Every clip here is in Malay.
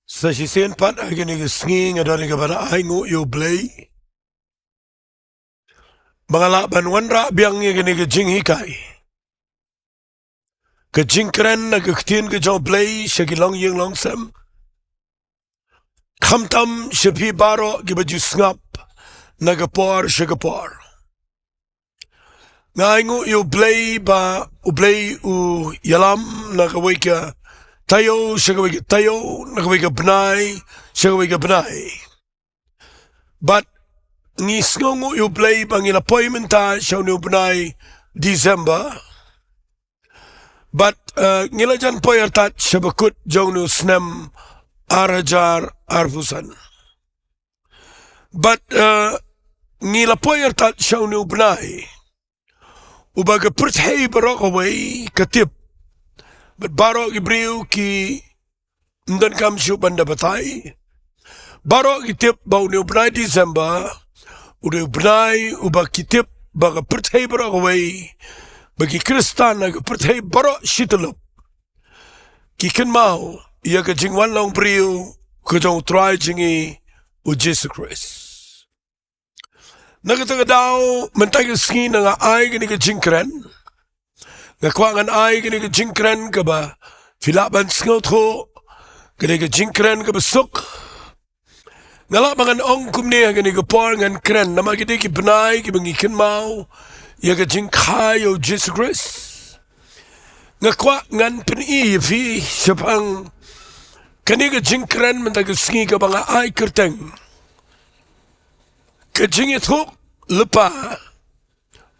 Sa sisian pat agini ke Sngi ngadari kepada Ktyien U Blei. Bangalak banwan ra biang agini ke Jingikai. Ke jingkren na ke Ktien U Blei Shillong Long sem. Khamtam shepi baro ke baju ngap na ke por shagapor. Ktyien U Blei ba U Blei u yalam na ke wika tayo shagawika tayo nakawika benai shagawika benai. But ngi Sngi U Blei bangila Pynta shau benai December. But ngila jan poyartat shabakut jauh snem arajar arfusan. But ngila poyartat shau benai ubaga perthei barokaway katip. But barok ibriu ki ndan kam shuban dabatai. Barok kitip bau ni ubnai December. Udah ubnai ubah kitip baga perthai barok away. Bagi Kristan naga perthai barok shitalup. Kiken mau ia ke jingwan long briu ke jong try jingi u Jesus Christ. Naga taga dau mentagi Sngi naga ai gini ke jingkren. Ngakwangan ay kini ke jingkren ke ba filaban Sngi kini ke jingkren ke besuk ngalak mangan ong kumni kini ke por ngan kren nama kini ki benai ki bengikin mau ya ke jingkai o Jesus Christ ngakwak ngan peni fi sepang kini ke jingkren mentang ke Sngi ke banga ay kerteng ke Jingiathuh Lypa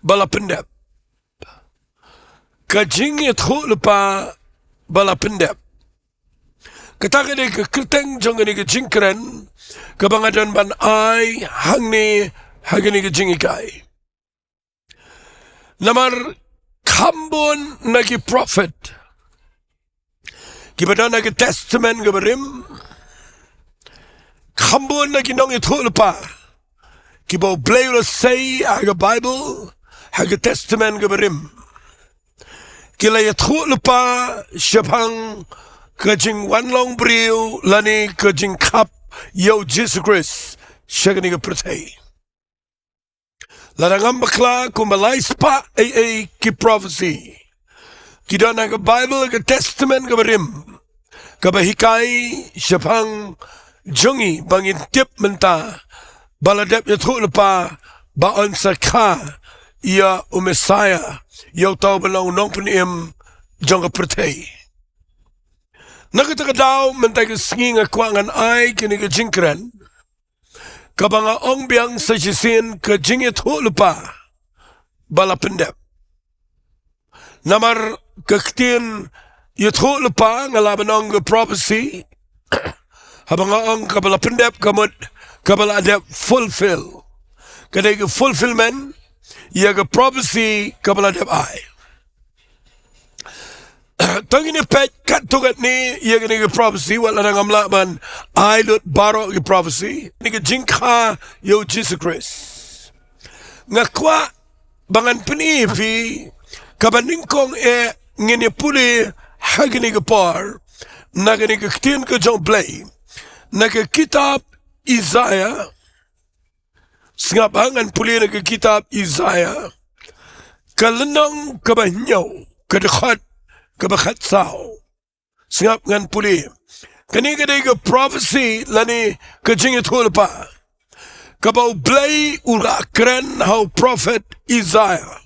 bala Pyndep. Ka Jingiathuh Lypa bala Pyndep. Ketaka ni ke kerteng jong ni ke jingkren ke bangadan ban ai hangne hagini ke jingikai. Namar kambon na ki prophet. Ki badan na ki testament ke berim. Kambon na ki Jingiathuh Lypa. Ki bau blei ula say haga Bible haga testament ke berim. Kila Jingiathuh Lypa syapang ke jingwan long briu lani ke jingkap yo Jesus Christ syagani ke perthai. Larangam bakla kumbalai spa ki prophecy. Kidana ke Bible ke testament ke berim. Ke bahikai syapang jungi bangin tip menta baladep Jingiathuh Lypa baon sakha ia Messiah yau tau belau Nongpoh jong ke perthai. Nakataka daw mentay ke Sngi ngakwangan ay kini ke jingkren. Kabanga ong biang sa jisin ke Jingiathuh Lypa bala Pyndep. Namar ke Ktien Jingiathuh Lypa ngalaban ong ke prophecy. Habanga ong kabala Pyndep kamut kabala adep fulfill. Kadai ke fulfillment ia ke prophecy kabala adep ay. Tang ini pet kat tugat ni ia ke prophecy wala nang amlaban ay lut barok ke prophecy ni ke jingka yo Jesus Christ. Ngakwa bangan penifi kabaningkong ngini puli hagini ke por na ke Ktien U Blei na ke kitab Isaiah sengapangan puli na ke kitab Isaiah kalenong kabanyaw kadekhat kabakhat sao singap ngan puli kani kadai ke prophecy lani ke Jingiathuh Lypa kabau blei ura kren how prophet Isaiah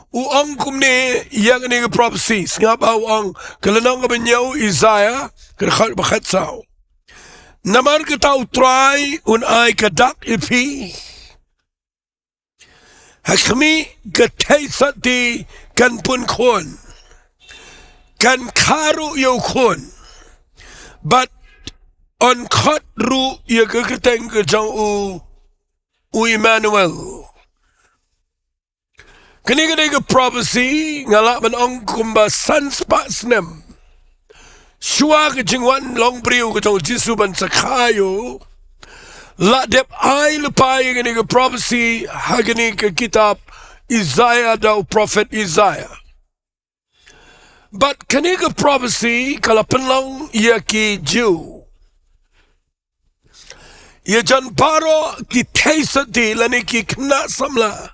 uang kumni yang ni ke prophecy singap au ang kalenong kabanyaw Isaiah kabakhat sao namar ke tau try un ai kadak ipi hakmi ke taisati kan pun kon kan karu yo kon but on kat ru ya ke keteng ke jang u Emmanuel kani ke prophecy ngalak man ong kumba sans pa snem shua ke jingwan long briu ke jang jisu ban sakayo la dep ai Lypa ke prophecy hagani ke kitab Isaiah dau prophet Isaiah. But kaniga prophecy kala penlong ia ki Jew Ia jan baro ki teisati lani ki kena samla.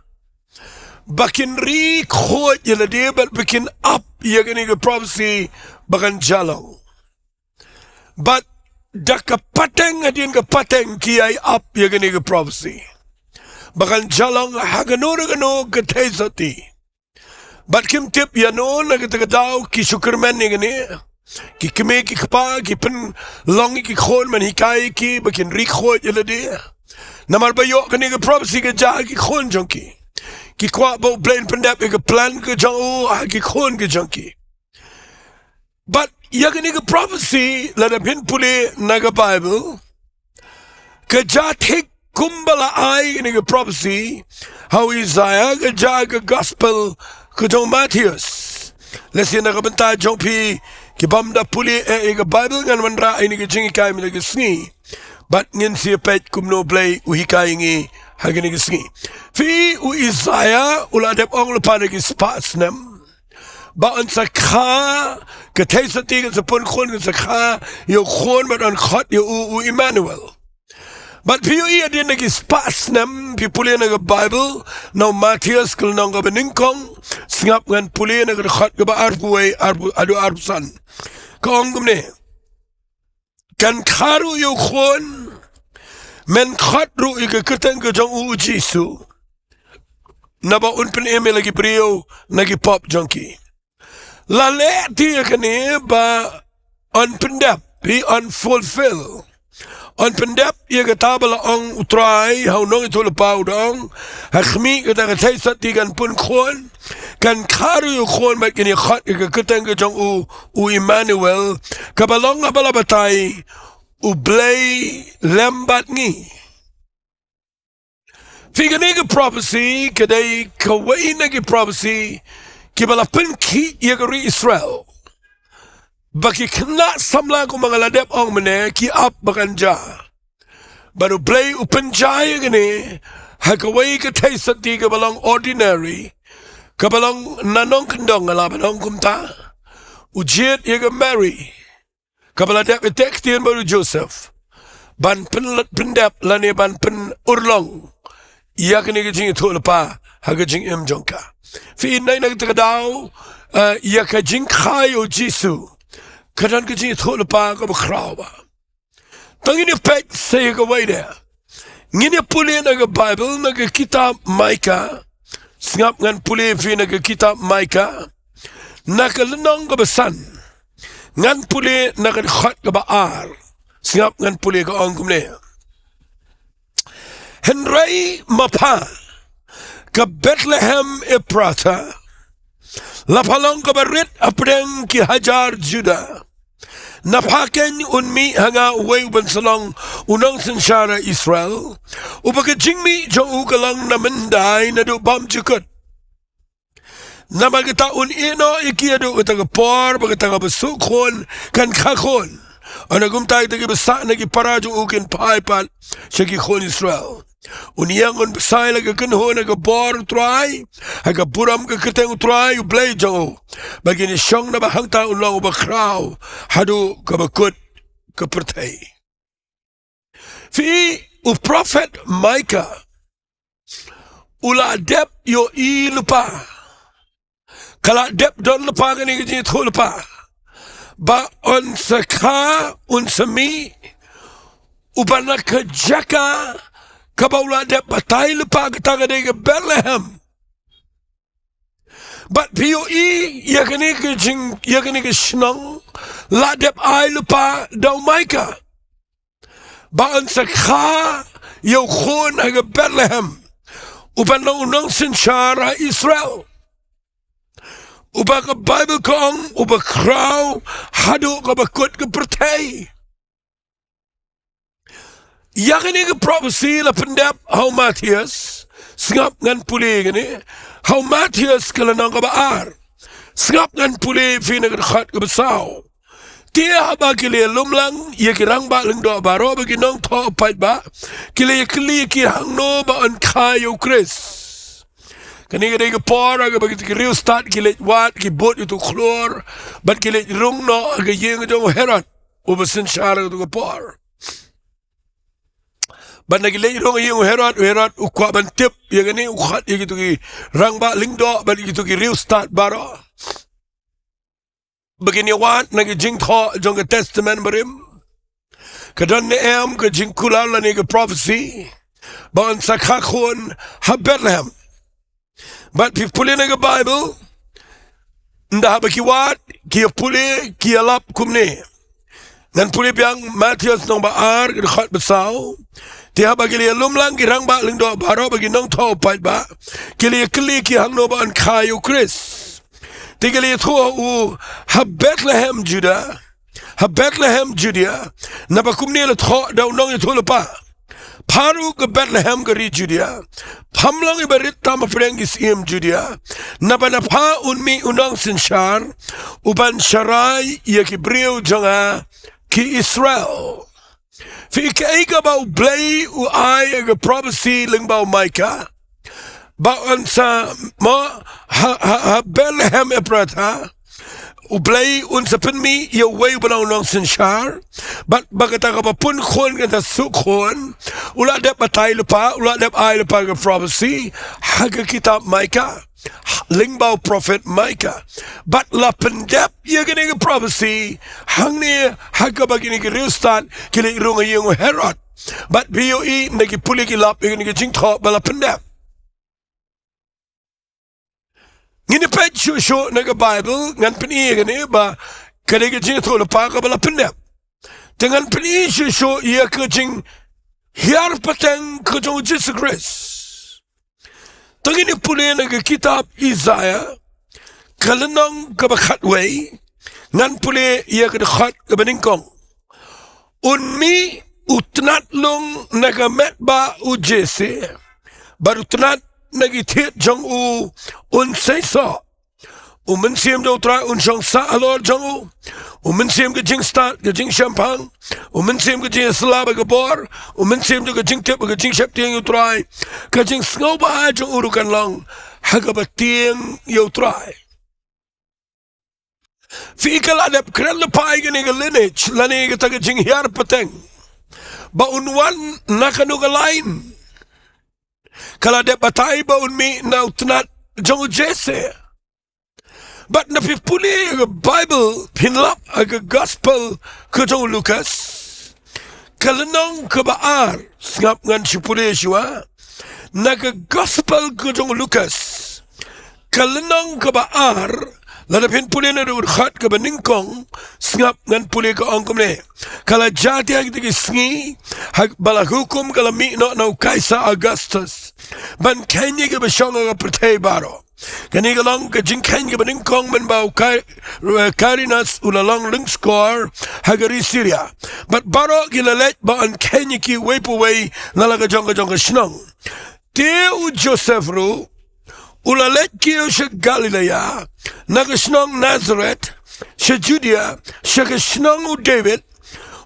Bakin ri khot yala dia but bakin up ia gani ke prophecy bakan jalong. But Jaka pateng adin ke pateng kiai up ia gani ke prophecy. Bakan jalong haganur ke teisati. But kim tip ya no na kita kadau ki syukurman ni gani. Ki keme ki kapa ki pen longi ki khon man hikai ki bakin ri khot yala dia. Namar bayok gani ke prophecy ke jah ki khon jongki. Ki kwa bo plain Pyndep ke plan ke jang ki khon ke jangki. But yakani ke prophecy la da pin pule naga Bible ke ja thik kumbala ai ni ke prophecy how Isaiah ke ja ke gospel ke jong Matthews. Lesi naga Bynta jong pi ki bamda pule ke Bible ngan manra ini ke jingi kai mi ke Sngi. But ngin si pet kumno Blei uhikai ngi hagani ke Sngi. Fi u Isaiah ula dep ong lepa ke spas nem. Ba an sakha ke teisati ke sepun khon ke sakha yo khon but an khat yo u Emmanuel. But fi u ia din ke spas nem pi pule na ke Bible no Matthias kul nong ke beningkong singap ngan pule na ke khat ke ba Ri-Bhoi adu arsan. Ka ong kumne kan kharu yo khon men khat ru ke keteng ke jong u Jisu. Naba unpen eme lagi brio lagi pop junkie. La le dia kene ba on Pyndep be unfulfill. On Pyndep ia kata bala ong utrai hau nong itu lepau dong. Hakmi kata kata sati kan pun khon kan karu khon mat kene khat ke keteng ke jong u Emmanuel kabalong abala batai u Blei lembat ngi. Figa nega prophecy kadai kawai nega prophecy kibala pen ki yagari Israel baki kena samla ko mga ladep ong mene ki up bakanja baru Blei upenjaya gani hakawai ka taisati kabalang ordinary kabalang nanong kendong alabanong kumta ujiet yaga Mary kabala dep Ktien baru Joseph ban Pyndep lani ban pen urlong yakni ke Jingiathul pa haga jing jongka fi nai nak takadau yaka jingkyrkhu Jisu kadan ke Jingiathul pa ka bakraw ba tangini pek say ka way there ngini puli na ke Bible na ke kitab Micah singap ngan puli fi na ke kitab Micah na ke lenong ka besan ngan puli na ke khat ka baar singap ngan puli ka ong kumne Henry mapa ke Bethlehem Eprata lapalong ke barit apreng ki hajar Juda napaken unmi hanga uwe bansalong unang sensyara Israel upaka jingmi jong ugalang namendai na do bam jukut namagita un ino ikiado utaga por bagataga basukon kan kakon anagum tayo tagi basa nagi paradyo ukin paipat siya kikon Israel Uniangon besai lagi kenho naga bor try, haga buram ke keteng try u Blei jong. Bagini syong na bahangta ulang bakraw, hadu kabakut kepertai. Fi u prophet Micah, ula dep yo I lupa. Kala dep don lupa kani kejit ho lupa. Ba on saka un semi, ubana ke Jaka. Kabaula dep batai lupa kataga dega Bethlehem. But POE yakani ke Shillong la dep ai lupa dau Micah. Baan sakha yo khon aga Bethlehem. Uban unang sensyara Israel. Uba ke Bible kong uba kraw hadu ka bakut ke pertai. Yakini ke prophecy la Pyndep how Matthias singap ngan puli gani how Matthias kala nang kabaar singap ngan puli fina khat ke besaw dia ba kile lumlang ye kirang ba Lyngdoh baro bagi nong tho pai ba kile ki hangno ba an kayo Chris kani ke por aga bagi ki real start kile wat ki bot itu klor bat kile rung no aga yeng do herat ubasin shara to por ban nagi lei rong yung Herod ukwa ban tip ya gani ukhat ya gitu ki rangba Lyngdoh ban gitu ki real start baro begini wat nagi Jingduwai jong testament berim kadan ne em ke jingkula la ni ke prophecy ban sakhakun ha Bethlehem but if puli nagi Bible nda baki wat ki puli ki alap kumne dan puli biang Matius nong baar ke khat besau tiha bagi lia lumlang ki rangba Lyngdoh baro bagi Nongpoh pai ba ki lia kli ki hangno ba an kayu Chris tiga lia thua u ha Bethlehem Judah ha Bethlehem Judea na ba kumne la tho da nong ya thula pa paru ke Bethlehem ke ri Judea pamlang ibarit tama frengis im Judea na ba na pa unmi unang sinshar uban sharai ya ki brio janga ki Israel Fi Ktien U Blei u ai ge prophecy lyngba Micah ba sa ma ha Bethlehem eprata u Blei unsa penmi ye way banau nong sinshar but bagata ka pun khon ka su khon ula de batai lupa ula de ai lupa ge prophecy ha kitab Micah lyngba prophet Micah but la Pyndep ye gene ge prophecy hangne ha ka bagini ge restan kile rong yung Herod but BOE nagi puli ki lap ye gene ge Jingduwai bala Pyndep ngini pet shu naga Bible ngan peni gane ba kade ge Jingduwai lupa ka bala Pyndep dengan peni shu ye ke jing hiar pateng ke jong Jesus Christ tangini puli naga kitab Isaiah kalenong ka bakhat way ngan puli ye ke khat ka beningkong unmi utnat long naga met ba u Jesse baru utnat nagi thiet jong u un say so men sim do tra un jong sa alor jong u men sim ke jing start ke jing champang men sim ke jing slaba ke bor men sim ke jing tep ke jing shep tieng u trai ke jing snow ba jong uru kan long ha ka ba tieng u trai fi ka la dep kren le pai ke ne ke lineage la ne ke ta ke jing hiar pateng ba unwan nakanu ka line kala de batai ba unmi na utnat jong Jesse but na pipuli Bible pinlap aga gospel ko jong Lucas kalanong ka baar ngap ngan sipuli Yeshua naga gospel ko jong Lucas kalanong ka baar ladapin puli na dur khat ka beningkong ngap ngan puli ka ongkomne kala Jaintia ki Sngi hag bala hukum kala mi no kaisa Augustus ban kanya ke besyong ga pertay baro kani galong ke jingkany ke beningkong men bau karinas ulalong lung score hagari Syria but baro gilalet ba an kanya ki waypaway nalaga jong Shillong teu Joseph ru ulalet ki sa Galilea naga Shillong Nazareth sa Judea sa Shillong u David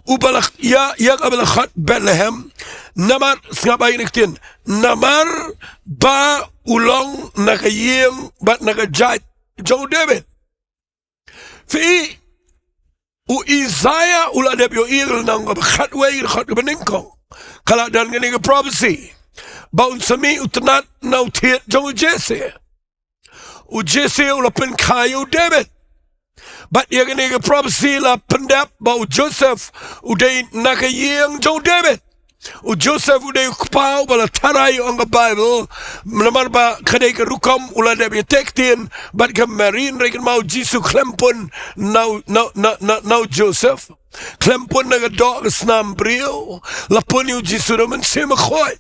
ubalak ya abalakhat Bethlehem namar ngabay niktin namar ba ulong nakayeng bat nakajat jong David fi u Isaiah uladep yo il nang khatway khat beningkong kala dan ngani prophecy baun sami utnat nau thiet jong Jesse u Jesse ulapen kayu David but ye gani prophecy la Pyndep ba Joseph uday nakayeng jong David u Joseph uday kupau bala taray ang Bible namar ba kadai ka rukam ula de tektin but ka marine regen mau Jesus klempon now Joseph klempon naga dog snam brio la poni u Jesus man sema khoy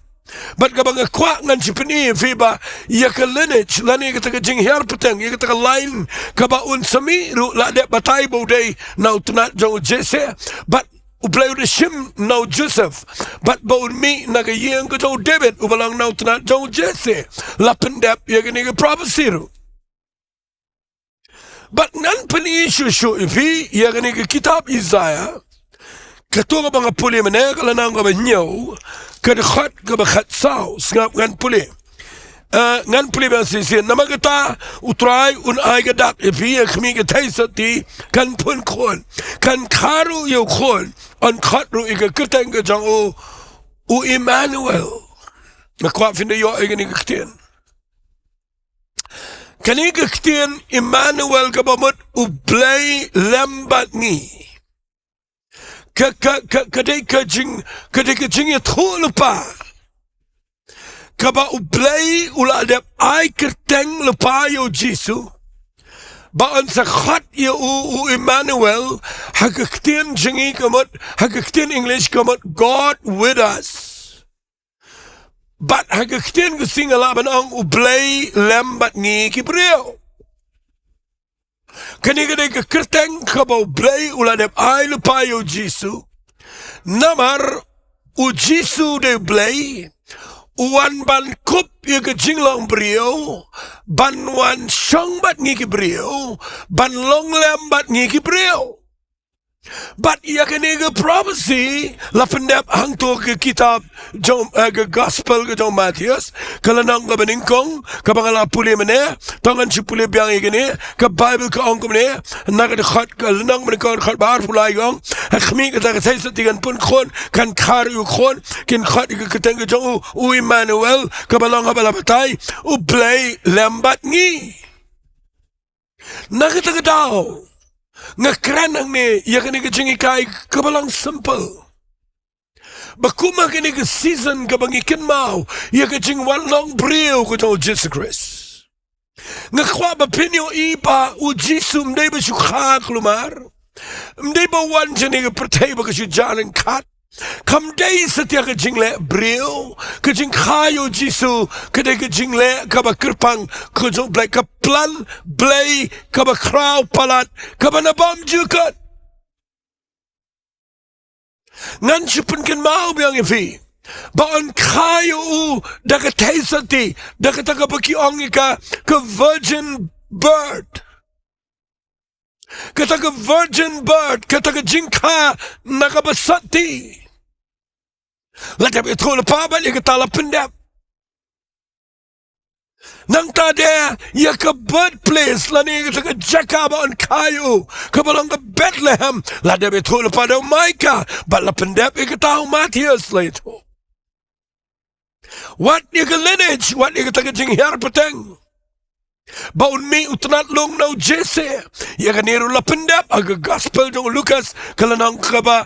but ka banga kwa ngan sipini fiba ya ka lineage lani ka taga jing hiar peteng ya ka taga line ka ba un sami ru la de batay bo day now tonight jong Jesse but u Blei de shim now Joseph but ba un mi naga yeng ka jong David u balang now tonight jong Jesse la Pyndep ya ka ni prophecy ru but nan pani shu ifi ya ka ni kitab Isaiah katunga mga puli mene kala nang ka ba nyaw kadakhat ka ba khatsaw ngap ngan puli ngan puli ba sisi namagata utray un ay gadak ifi khmi ka taisati kan pun khon kan kharu yo khon an khatru ika kitang ka jang U Emmanuel. Nakwak vind yo eigen Ktien. Kani Ktien Emmanuel kabamut U Blei lembat ni. Kadai Jingiathuh Lypa. Kaba U Blei ula adep ai kerteng Lypa yo Jisu. Ba sa khat yo U Emmanuel Ktien Jingi kamut Ktien English kamut God with us. But Ktien gesing alaban ang U Blei lembat ni kibreo. Kani kadai kerteng kaba U Blei ula adep ai Lypa yo Jisu. Namar U Jisu de Blei. Wan ban kup ye ke Jinglong brio, ban wan shong bat ngi brio, ban long lem bat ngi brio. But ya kenega prophecy la Pyndep hang to ke kitab jom ke gospel ke jom Matius kalanang ka beningkong ka bangala puli mene tangan si puli biang igene ka Bible ka ong mene naga de khat ka lanang mene ka khat bar pulai gong khmi ka ta sai satigan pun khon kan khar yu khon kin khat ke keteng ke jong U Emmanuel ka balang ha bala batai U Blei lembat ngi naga ta daw ngakran ang ni ya kani jingi kai kabalang simple bakuma kani season kabang ikin mau ya jing wan long brio ko to Jesus Christ ngakwa ba pinyo ipa U Jisu mday ba siya kaklumar mday ba wan jini ka pertay ba ka siya jalan kat kam day sa tiya ka jingle brio ka jing kayo Jisu ka day ka jingle ka ba Kyrpang ka jong blay ka plan blay ka ba kraw palat ka ba nabam jukat ngan sipun kin mau biyang ifi baon kayo U da ka taysati da ka taga bakiong ka virgin bird ka taga virgin bird ka taga jingka nakabasati Latap ito na pabal, ikatala Pyndep. Nang tade, yaka birthplace, lani ka Jaka ba on kayo, kabalang ka Bethlehem, latap ito na pa daw Micah, bala Pyndep, ikataw Matthias la ito. What yaka lineage, what yaka taga Jingiaroh baun mi utnatlong na Jesse, yaka niro la Pyndep, aga gospel dong Lucas, kalanang ka ba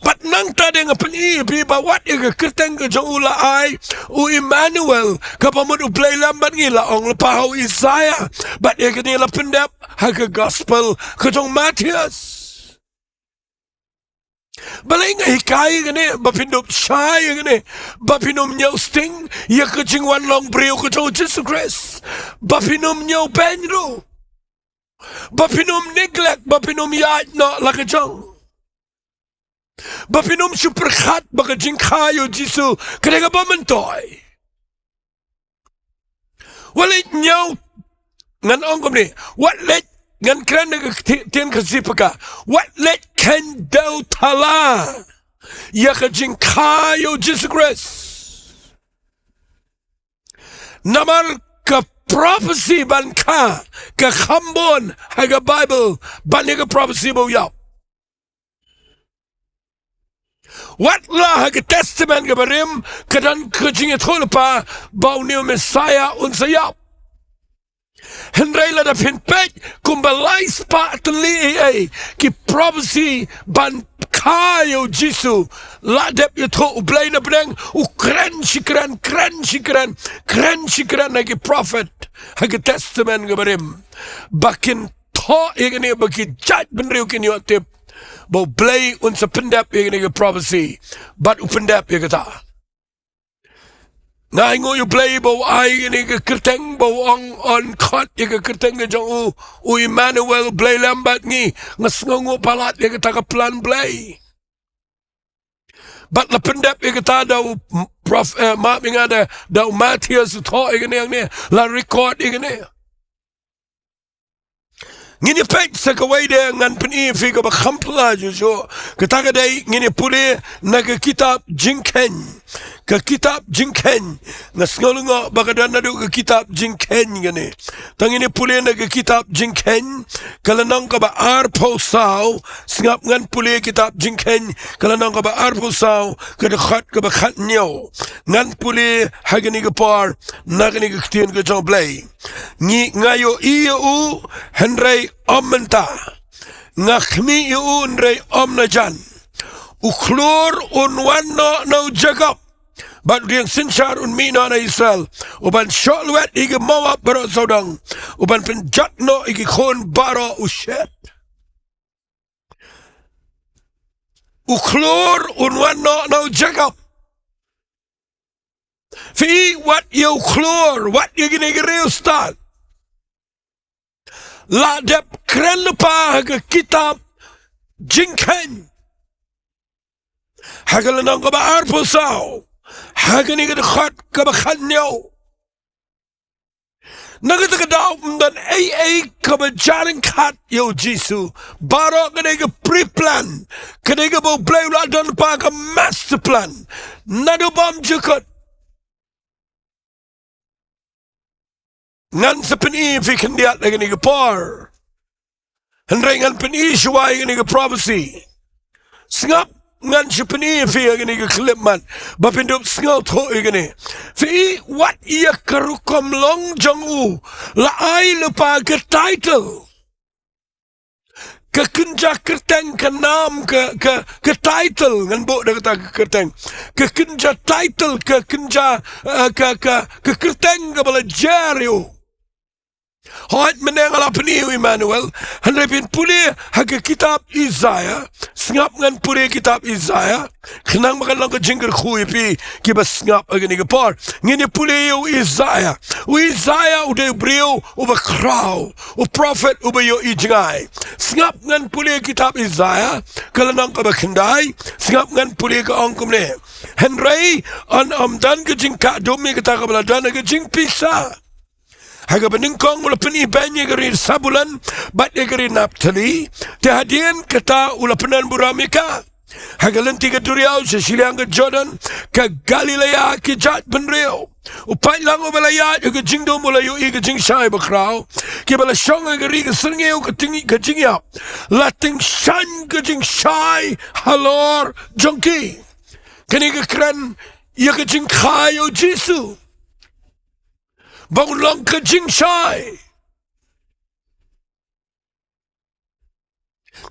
But nang tade nga paniibi ba what iga kerteng ka jong ula ay U Emmanuel kapamod U Blei lambat ngila ong lapahaw Isaiah but iga nila Pyndep haga gospel ka jong Matthias balay nga hikay gani bapindop shy gani bapinom nyaw sting ya ka jing wan long brio ka jong Jesus Christ bapinom nyaw benro bapinom neglect bapinom yad no la ka jong Bapinom super khat baka jingkayo Jisu kadang ba mentoy walit nyaw ngan ongkom ni what let ngan kran nagtien kasipaka what let kynduh tala ya ka jingkayo Jesus Christ namar ka prophecy ban ka khambon haga Bible ban ka prophecy bo yap What la haga testament ka barim kadan ka Jingiathuh Lypa bau niyo Messiah unsayap. Henry la da pinpek kumbalay spa atli ay ki prophecy ban kayo Jisu la dep Yathuh U Blei na pedang u kren shikran na ki prophet haga testament ka barim bakin to igani baki judge benriu kin yotip Bau Blei unsa Pyndep yung prophecy. But U Pyndep yung kata. Ngayon U Blei bau ay yung kerteng bau on cut yung kerteng yung U Emmanuel Blei lambat ngi. Ngasngongo palat yung kata ka plan Blei. But la Pyndep yung kata daw maap yung ada daw Matthias uto yung la record yung Ngini pek sa kaway de ngan paniifi ka ba kampla juso. Kataka day ngini puli nagkitab jingken. ke kitab jingken ngasngalunga bagadan nadu ke kitab jingken gane tangini pule na ke kitab jingken kalanang ka ba arpo sao singap ngan pule kitab jingken kalanang ka ba arpo sao ke khat ka ba khat nyo ngan pule hagani ke par nagani ke Ktien U Blei ni ngayo iu henrei omenta ngakmi iu henrei omnajan uklor unwanno no Jaka bat riang sinchar mina na Israel uban sholwet igi mawap baro sodang uban penjatno igi khon baro ushet uklor unwanno no Jaka fi wat you klor wat you gini real start la dep kren lupa ke kitab jingken hagalanang ka ba arpo sao hagani ka khat ka ba khanyo nagata ka daw dan ay ka ba jaring khat yo jisu baro ka ka pre-plan ka ka ba blay la dan pa ka master plan nadubam jukot ngan sa peni fi kandiat na ka par handray ngan peni Jowai ka prophecy singap ngan chipni fi agani ke klipman ba Pyndep sngal tho igani fi wat ia karukom long jongu la ai lupa ke title ke kinja kerteng ke nam ke title ngan bo da kata kerteng ke kinja title ke kinja ke kerteng ke bala jario Hoit meneng ala peniu Emmanuel Hanrepin pulih hake kitab Isaiah Sengap ngan pulih kitab Isaiah Kenang makan lang ke jingkyrkhu ipi Kiba sengap agani ke par Ngini pulih yu Isaiah udah beriu uba kraw U prophet uba yu ijngai Sengap ngan pulih kitab Isaiah Kalanang ke bakendai Sengap ngan pulih ke angkum ne Henry an amdan ke jingkyrkhu mi kata kabaladan ke jingpisa Haga beningkong ula peni banyak gerin sabulan bat gerin Naphtali tehadian kata ula penan buramika haga lenti ke duriau se Shillong ke Jordan ke Galilea ke jat benriau upai lang ubalaya ke Jingduwai mula yui ke jingshai bakrau ke bala shong ke ri ke Sngi ke tingi ke jingiaroh lating shan ke jingshai halor jongki kini ke kran ya ke jingkhayo jisu Bang long ke jingshai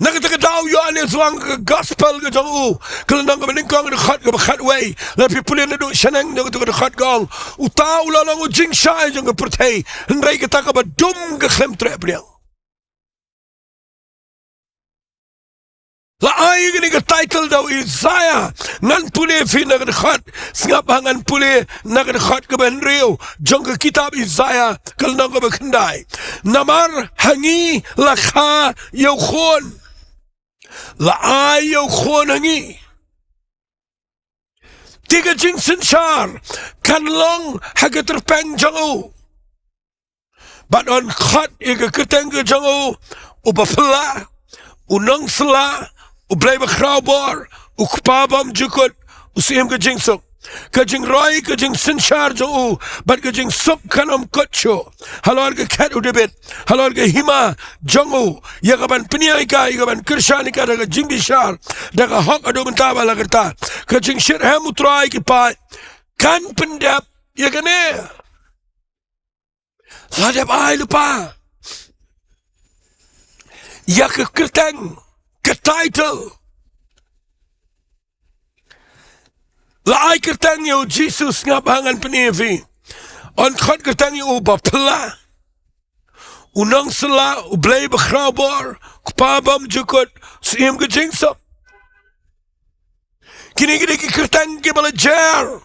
Nakita daw yo ane suang ke gospel ke jong kalau nang ke meningkong ke khat way lapi pulin na do shanang na ke khat gong utaw la lang jingshai jong ke pertai ndai kita ka ba dum ke khlem tre priang La ay gini ke title daw Isaiah ngan pulih fi na ke khat singap hangan pulih na ke khat ke benriu jong ke kitab Isaiah kal nang ke bekendai namar hangi la kha yo khon la ay yo khon hangi tiga jing sinchar kan long haga terpeng jong but on khat ke keteng ke jong ubafla unang sela U Blei Khubor U Khubor jukut U sim ke jingsuk ke jingroi ke jing sinchar jo bat ke jing sup kanam kotcho halor ke kat u debit halor ke hima jongu ya kaban peniai ka ya kaban kirshani ka daga jingbishar daga hok adu benta bala kerta ke jing shir ham utrai ke pa kan Pyndep ya kene ladap ai lupa ya ke kerteng ke title la ai kertang yo Jesus ngap hangan penevi on khat kertang yo bapla unang sela U Blei Khubor Khubor jukut sim ke jingsop kini ki kertang ke bala jar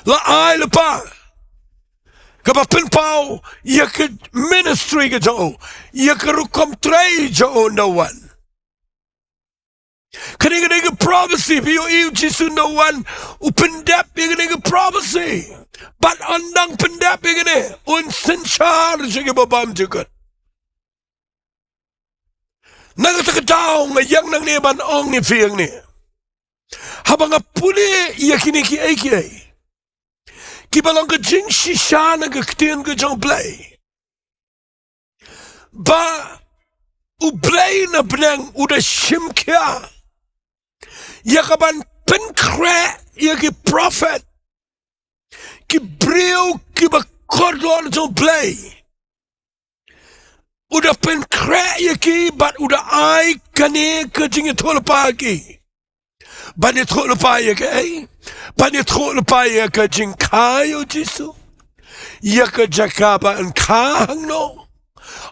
la ai lepa ke bapen pau ya ke ministry ke jo ya ke rukom trei jo no one Kani prophecy biyo iyo jisu no one u Pyndep yung prophecy but andang Pyndep yung un sinchar sige babam jugat nagatakadaw nga yang nang niban ong ni fiyang ni Habang puli ya kini ki ai. Ki balang ke jing shishana ke Ktien U Blei. Ba U Blei na benang udah shimkia. Ya kaban penkre ya ki prophet. Ki brio ki ba kordon U Blei. Udah penkre ya ki bat udah ai kane ke Jingiathul pagi. Banyak truk lepas ya ke? Banyak truk lepas ya ke jingkayo jisu. Ya ke Jaka ba hangne.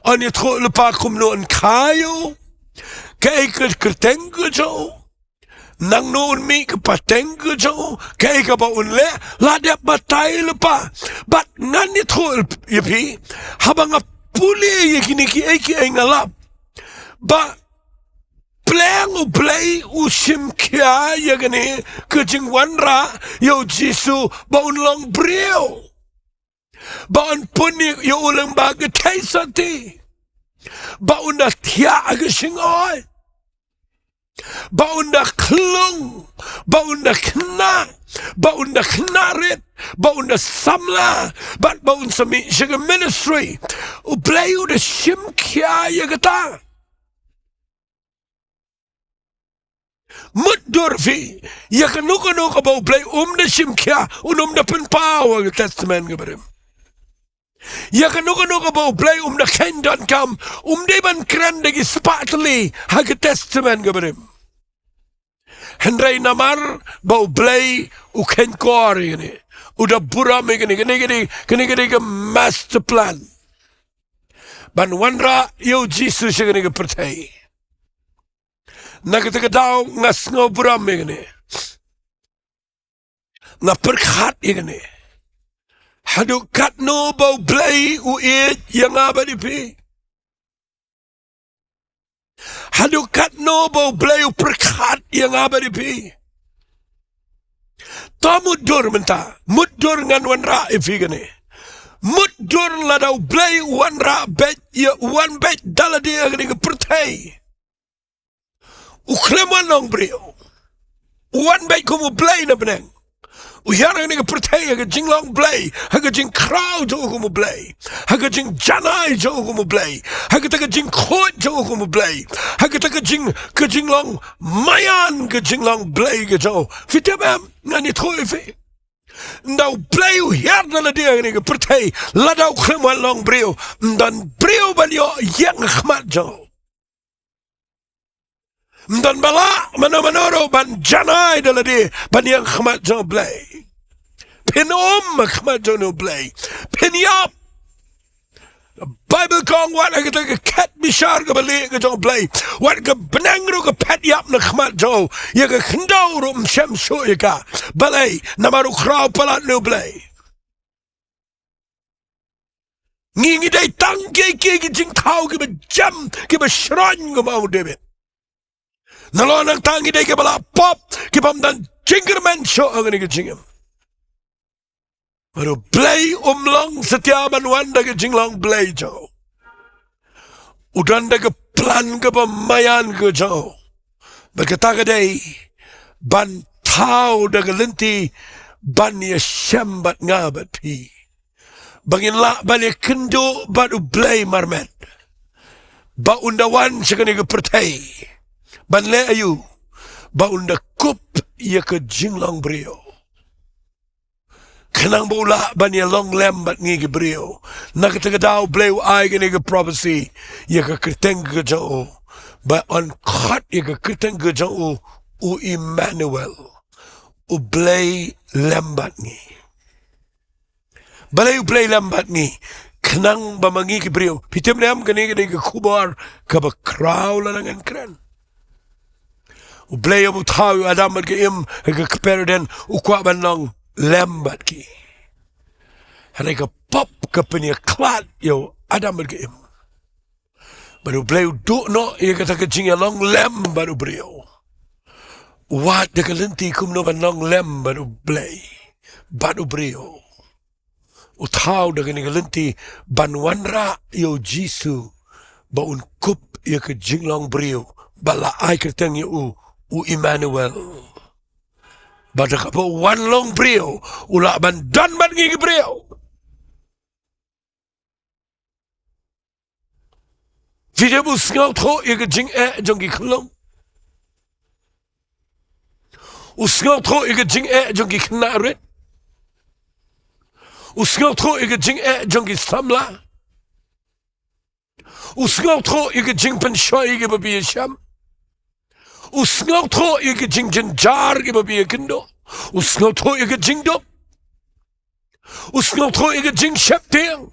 Banyak truk lepas kumno kayo. Ke Ktien U nang noon mi ke Ktien U ke ba unle ladap batai lepas. Bat ngani truk ya pi. Habang puli ya kini ki ai ngalap. Ba Plang U Blei U shimkia ya gani ke jingwanra yo jisu ba unlong brio. Ba un puni yo ulang ba ke taisati. Ba unda tia ke shingoi. Ba unda klung. Ba unda kna. Ba unda knarit. Ba unda samla. Ba unda sami shiga ministry. U Blei U da shimkia ya gata. Mudur fi ya kanuka ba U Blei da shimkia da penpawa ke testament ke berim. Ya kanuka ba U Blei da kendan kam de ban kran de spatli ha ke testament ke berim. Henry namar ba U Blei U ken kori ni udah buram gini ke master plan. Ban wanra yo Jesus gini ke pertai. Nakatagadaw nga sngo buram gini. Nga perkat gini. Hadukat no ba U Blei U yang abadipi. Hadukat no ba U Blei U perkat yang abadipi. Ta mudur menta. Mudur ngan wanra ifi gini. Mudur ladaw Blei wanra bet ya wan bet daladi gini ke pertai. Ukleman nong brio. Wan baik kumu Blei na benang. Uyara ni ke pertaya ke Jinglong Blei. Haga jingkyrkhu jo kumu Blei. Haga jingjane jo kumu Blei. Haga taka jingkyrkhu jo kumu Blei. Haga taka jinglong mayan ke Jinglong Blei ke jo. Fitabam ngani thoi fi. Ndau Blei uyar na dia ni ke pertaya. Ladau ukleman long brio. Dan brio balio yang khmat jo. Dan bala mano ban janai daladi ban yang khmat Jo Blei. Khmat Jo Blei. Yap. Bible kong wat ke kat bishar ke balik ke Jo Blei. Wat ke benang ru ke pet yap na khmat Jo. Ya ke kynduh ru mshem shu ya ka. Balai namaru krau palat No Blei. Ngingi day tang ke jingkau ke jam ke shron ke mau debit. Nalonang tangi day ke bala pop ke pamdan jingerman show ang ni ke jingam. Baru Blei umlong setiaman wanda ke Jinglong Blei Jo. Udan da ke plan ke pemayan ke Jo. Berkata ke day ban tau da ke lenti ban ya syambat ngabat pi. Bangin la ban ya kynduh ban U Blei marmet. Ba undawan sekali ke pertai. Ban le ayu, ba unda kup ya ke Jinglong brio. Kenang bola ban ya long lem bat ngi ke brio. Nakatagadaw Blei ai ke prophecy ya ke Ktien U ba on kat ya ke Ktien U U Emmanuel. U Blei lembat ngi. Balai U Blei lembat ngi. Kenang ba mangi ke brio. Pitim nem ke Khubor ke ba kraw lanangan keren. U Blei U tahu adam ke im ke kperden U kwa banong lembat ki. Hari ke pop ke penia klat yo adam ke im. Baru Blei U duk no ia kata ke jingialong lem baru brio. Wat de ke lenti kum no banong lem baru Blei. Baru brio. U tahu de ke lenti banwanra yo jisu ba un kup ia ke jinglong brio. Bala ai Ktien U Emmanuel. Bada kapa wan long brio, ulak ban dan ban ngi brio. Video bu sngaw tho ye jing jong gi khlong. Usngaw tho ye jing jong gi khna ret. Usngaw tho ye jing jong gi samla. Usngaw tho ye jing pen shoy ge babi sham. Usngaw tho ye jing jar ge babi kynduh. Usngaw tho ye jingduh. Usngaw tho ye jing shapteng.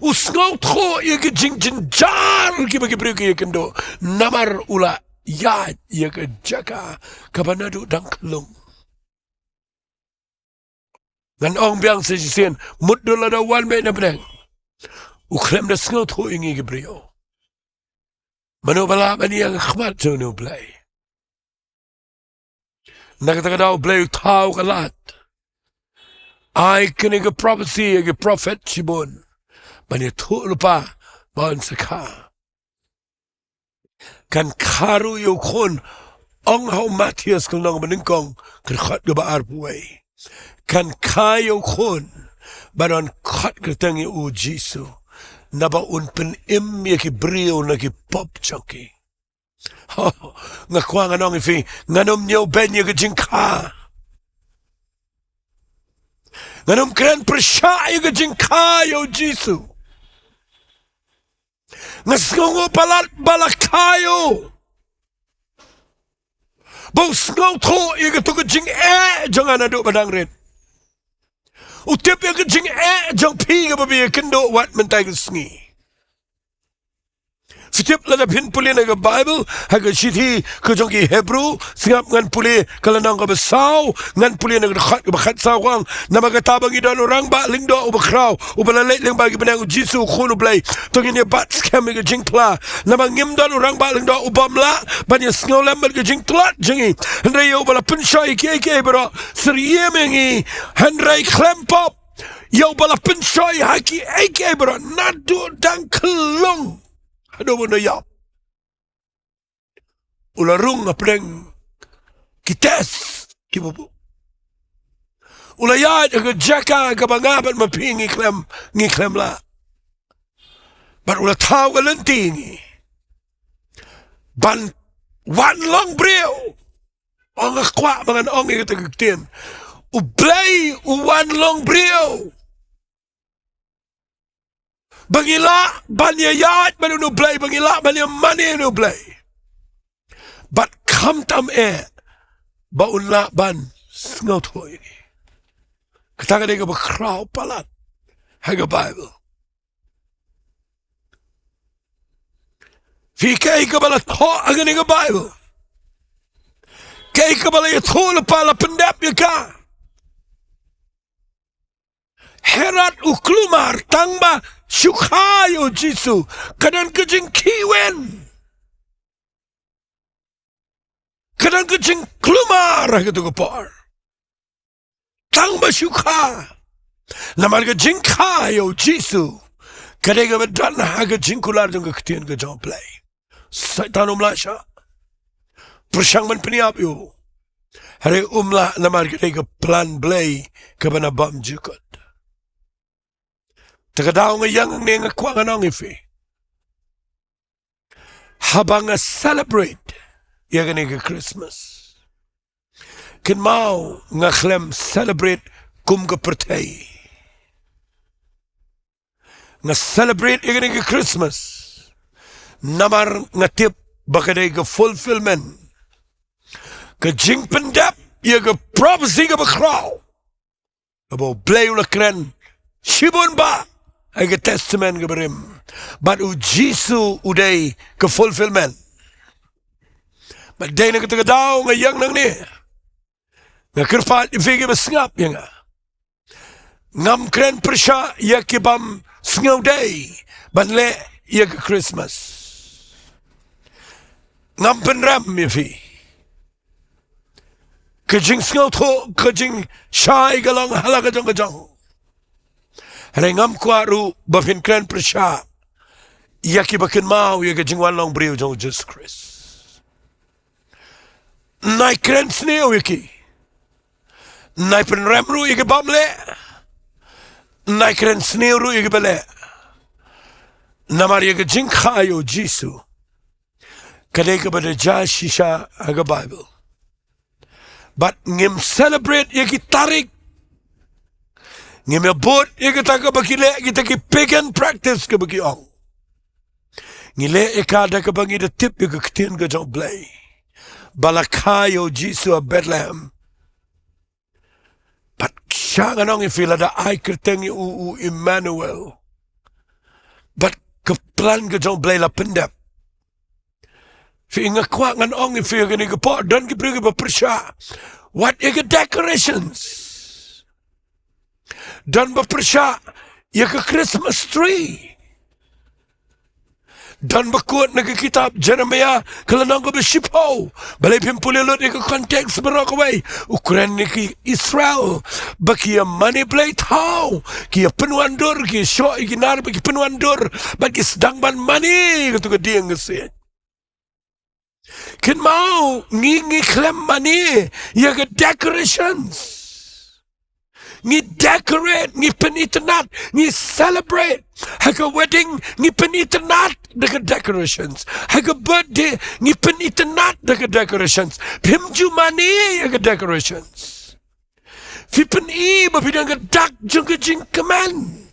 Usngaw tho ye jing jar ge babi kynduh. Namar ula ya ye Jaka kabanadu dang klung. Ngan ong biang sejisen mudul ada wan be na breng. Ukrem da sngaw tho ingi gebrio. Mano bala bani yang khmat Ktien U Blei. Nakatagadaw Blei tau kalat. Ay kini ke prophecy ke prophet Shibun. Bani tu lupa baon saka. Kan karu yu khun ong hau Matthias kung nong meningkong kerkhot ke baar puai. Kan kayu khun banon khot kerteng u Jisu. Naba un pen im ye ki brio na ki pop chunky. Nga kwa nga nong ifi nganom nyo ben ye ke jingka. Nganom kren persya ye ke jingka yo Jisu. Nga sngongo balat balakayo. Bau sngaw tho ye ke tu ke jing jangan aduk badang red. Utip ye ke jing jang pi ke babi ye kynduh wat mentai ke Sngi. Setiap lada pin pulih naga Bible, haga sithi ke jongki Hebrew, singap ngan pulih kalanang ke besau, ngan pulih naga dekat ke bakat sawang, nama kata bagi dan orang ba Diengdoh ubakrau, ubalalek lyngba ke benang Ktien U Blei, tongin ye bat scam ke jingkla, nama ngim dan orang ba Diengdoh ubamla, banyak sngolam ke jingtlat jengi, hendai yo bala pensai ke bro, seriye mengi, hendai klempop, yo bala pensai haki bro, nadu dan kelong. Aduh mana ya? Ularung apreng kites kibubu. Ulayat ke Jaka ke bangaban mapi ngiklem la. Ban ulah tahu ke lenting. Ban wan long brio. Ong kwa bangan ong ke Ktien U Blei wan long brio. Bangila banyayat banu Blei bangila banyamane nu Blei. But come tam baun la ban sngaw tho ini. Katakan dia bakrau palat haga Bible. Fikai ka bala tho aga ni Bible. Kai ka bala tho la pala Pyndep ka. Herat uklumar tangba syukhayo Jisu kadan kejing kiwen. Kadan kejing klumar gitu kepar. Tangba syukha. Namar kejing kayo Jisu. Kadang kebetulan haga jingkular dengan Ktien U Blei. Saitan umlasha. Persyang man peniap yo. Hari umlah namar kadang plan Blei kebanabam jukut. Takadaw nga yang ni nga kwa nga nang ifi. Habang nga celebrate yang nga Christmas. Kin mau nga klem celebrate kum ka pertay. Nga celebrate yang nga Christmas. Namar nga tip bakaday ka fulfillment. Ka jing Pyndep yang nga prophecy ka bakraw. Abo Blei ula kren. Shibun ba? Ay ke testament ke berim. But u Jisu uday ke fulfillment. But day na katagadaw nga yang nang ni. Nga kerfat ifige besngap yang nga. Ngam kren persya ya kibam sngaw day. Ban le ya ke Christmas. Ngam penram ifi. Kejing sngaw tho, kejing syai galang halak kajang-kajang. Rengam kuaru bafin kren persya. Yaki bakin mau ya kejingwan long brio jong Jesus Christ. Nai kren sneo yaki. Nai penrem ru ike bamle. Nai keren sneu ru ike bele. Namar ike jingkyrkhu jisu. Kadai kepada shisha aga Bible. But ngim celebrate ike tarik. Ngim abot ike taka bakile kita ki pagan practice ke bagi ong. Ngile ikada ke bangi de tip ike Ktien U Blei. Balakayo jisu a Bethlehem. But siya nga nang ifila da ay Ktien U Emmanuel. But kaplan U Blei la Pyndep. Fi inga kwa nga nang ifila gani kapo, dan kiprigi pa persya. What ika decorations? Dan pa persya, ika Christmas tree. Dan bakut nagkikitab Jeremiah kalanang ko bisipo balay pimpulilot ika konteks barakaway Ukraine ni Israel baki money play tau ki penuandur ki show ikinar baki penuandur baki sedang ban money katu ka dieng kasi kin mau ngi klem money ya ka decorations ngi decorate, ngi peniternat, ngi celebrate. Haka wedding, ngi peniternat dengan decorations. Haka birthday, ngi peniternat dengan decorations. Pimju mani dengan decorations. Fipen i bapidang dak jengke jingmane.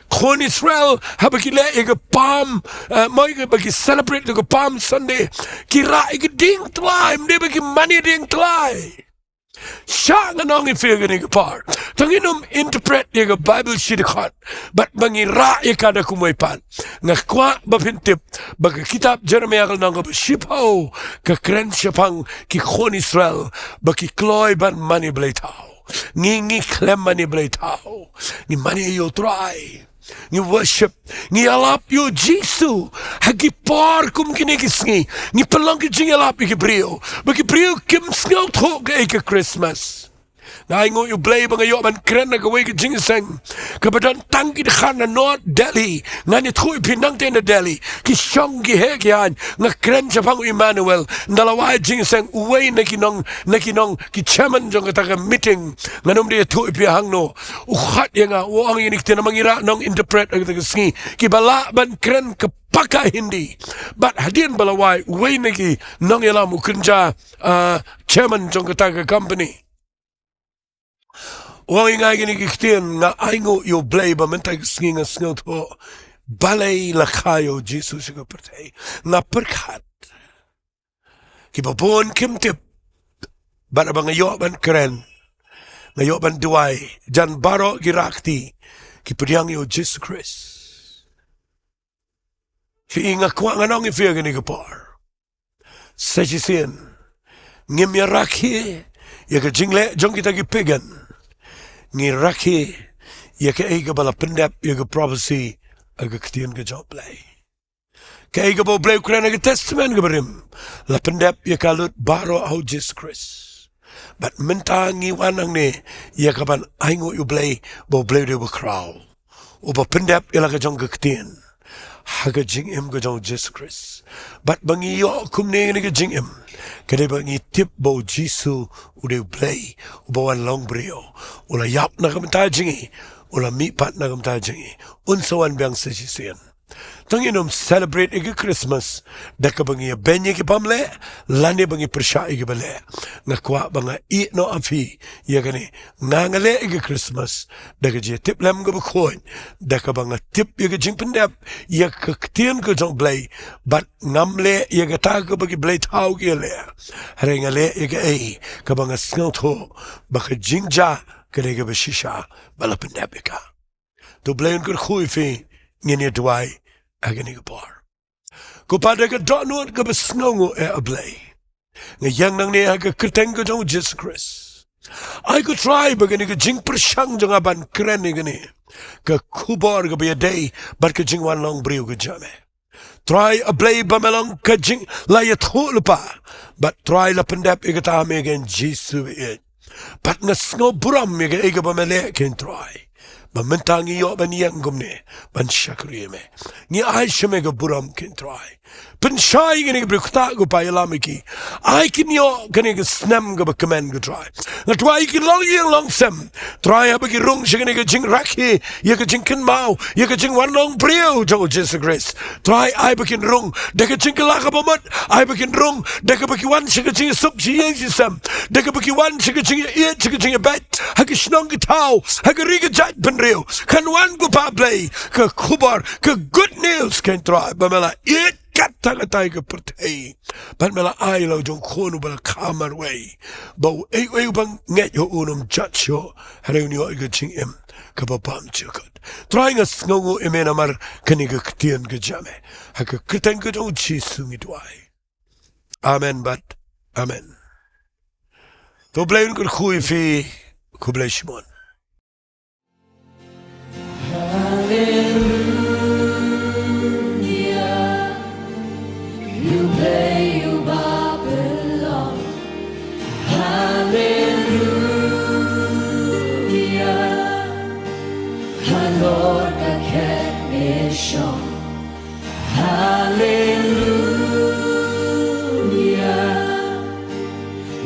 Kon Israel habakile ega Paham, mau ega bagi celebrate ega Paham Sunday. Kira ega ding telai, mde bagi mani ding telai. Siya nga nang ifigure ni kapar. Tanginom interpret ni ka Bible sidikot. But mangira ikada kumuypan. Nga kwa bapintip. Baga kitab Jeremiah ka nang kapasipaw. Kakren siya pang kikon Israel. Baki kloy ban mani blay tao. Ngi klem mani blay tao. Ni mani yo try. Ni worship, ni alap yo jisu, hagi par kum kini kisngi, ni pelang ki jingalap ki brio, bagi brio kim sngaw thok ke Christmas. Na ingo yu blei bang yo ban kren na gawai ki jingiseng, kabadan tangki dekhan na North Delhi, ngani thui pinang te na Delhi, ki Shillong ki he ki han, nga kren Japang Emmanuel, ndalawai jingiseng uway na kinong ki chairman jong kataka meeting, nganom dia thui pi hangno, ukhat ya nga uang inik tina mangira nong interpret kataka sngi, ki bala ban kren ke paka hindi, but hadin balawai uway na ki nong yalam ukunja chairman jong kataka company. Wang ingay gini Ktien nga Aingo U Blei ba mentay Sngi nga Jingiathhuh balay lakayo Jesus siya pertay nga perkat kibabon kimtip bana ba ngayo ban keren ngayo ban Jowai jan baro girakti kipudyang yu Jesus Christ fi inga kwa nga nong ifia gini kapar sa jisin ngimya rakhi yaga jingle jong kita gipigan ngi rakhi yaka eiga bala Pyndep yaga prophecy aga Ktien U Blei ka eiga bo Blei Ukraine aga testament gabarim la Pyndep yaka lut baro au Jesus Christ but minta ngi wanang ne yaka ban Aingo U Blei bo Blei de bakraw uba Pyndep ilaga jong Ktien haga jingim ga jong Jesus Christ but bangi yo kumne ngi jingim kada bangi tip bo jisu ude Blei ubawan long brio ula yap na kamta jingi ula mipat na kamta jingi unsawan biang sesisian tanginom celebrate igi Christmas daka bangi benye ki pamle lani bangi persya igi bale ngakwa banga I no afi yagani ngangale igi Christmas daka je tip lem ga bukoin daka banga tip igi jing Pyndep yak Ktien U Blei but ngamle yaga taga bagi Blei tau ki le harengale igi ei ka banga Jingiathhuh baka jingja kare ga bashisha bala Pyndep ka to Blei kyrkhu fi Jingiathhuh agani kapar. Kupada ka donor ka basngongo Blei. Ngayang nang niya ka Ktien U Jesus Christ. Ay ko try bagani ka jing persyang jang aban keren ni gani. Ka Khubor ka biyaday bat ka jing wan long brio ka jame. Try Blei bamelang ka jing Jingiathhuh lupa. But try la Pyndep igatame again Jesus it. But nasngo buram iga bamele ken try. Mamintangi yo ban yang gumne ban shakri me ni ay sheme ga buram kin try Pensyai gini beri kutak gu pa yalam iki. Ai kin yo gini ke snam gu ba kemen gu try. Na try iki long yang long sem. Try abagi rung si gini ke jing rakhi, ya ke jing kin mau, ya ke jing wan long priu to Jesus Christ. Try ai bakin rung, deka jing ke laka bamat, ai bakin rung, deka baki wan si ke jing sup si yang si sem. Deka baki wan si ke jing iet si ke jing bet, haki shnong ke tau, haki riga jat penriu. Kan wan gu pa blei ke Khubor, ke good news kan try. Bamela iet kata-kata ke pertai. Ban mela ai lau jong khonu bala kamar wei. Bau ei bang nget yo unum judge yo. Hari ni yo ke jing em ke babam cakot. Trying a snongo emena mar kani ke Ktien ke jame. Haka Ktien ke jong Jingiasyllok. Amen but amen. To blei kyrkhu fi Khubor Shimon. Hallelujah,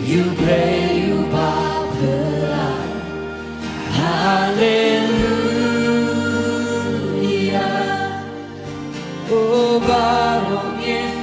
you Blei, you Balang. Hallelujah, oh Balang in